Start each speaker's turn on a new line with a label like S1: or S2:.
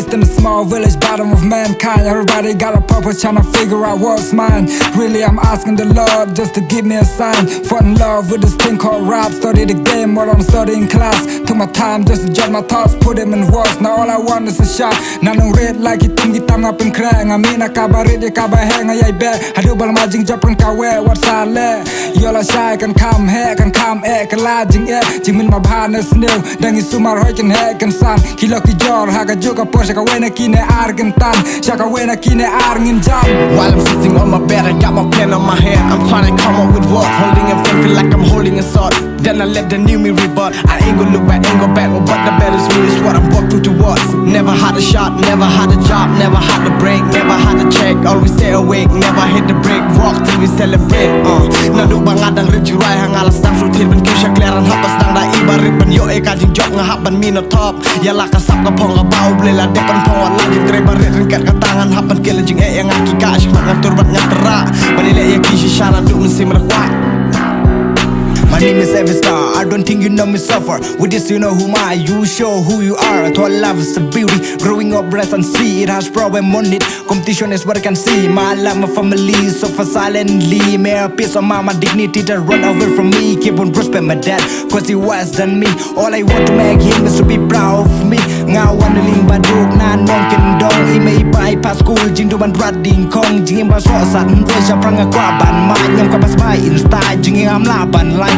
S1: raised in a small village, bottom of mankind. Everybody got a purpose, trying to figure out what's mine. Really, I'm asking the Lord just to give me a sign. Fall in love with this thing called rap. Study the game while I'm studying class. Took my time just to jot my thoughts, put them in words. Now all I want is a shot. Nanong red like it think it up in crying. I mean, I kabarit, I kabahang, I bet. I do bal majing Japan kawe, what's I let? Yola shy can come here, can come air, can lodging air. Jimin my partner's new. Dangi sumar hoy can hair, can sun. Kiloki jor, haga joka porsche, kawena kine argentan. Shaka wena kine argin jam.
S2: While I'm sitting on my bed, I got my pen on my hand. I'm trying to come up with words, holding a pen, feel like I'm holding a sword. Then I let the new me rebut. I ain't gonna look back, ain't go back. But the better is me, is what I'm walking towards. Never had a shot, never had a job, never had a break, never had a check. Always stay awake, never hit the break. Walk till we celebrate. Nadu bangadang rijurai hang alas tang sutil ben kisha clearan hapas tang da ibarit ben yo kajing jok ngahap ban mino top. Yala kasap ka pong bau blela depan pong lagi tre barit ringkat katangan hapan kelajing yang aki kash ngatur bat ngatera. Manile ya kishi shana du mesim rakwak. My name is Every Star, I don't think you know me suffer. With this you know who I, you show who you are. To love is the beauty, growing up blessed and see. It has problem on it, competition is what I can see. My life, my family, suffer silently. May a piece of my dignity to run away from me. Keep on respect my dad, cause he was than me. All I want to make him is to be proud of me. Ngao wandeling baduk na nong kendong. He may bypass school, jing do ban rading kong. Jing ba so sat, mwe siya prang kwa ban ma. Nyam ka pas bay insta, jing am la ban lai.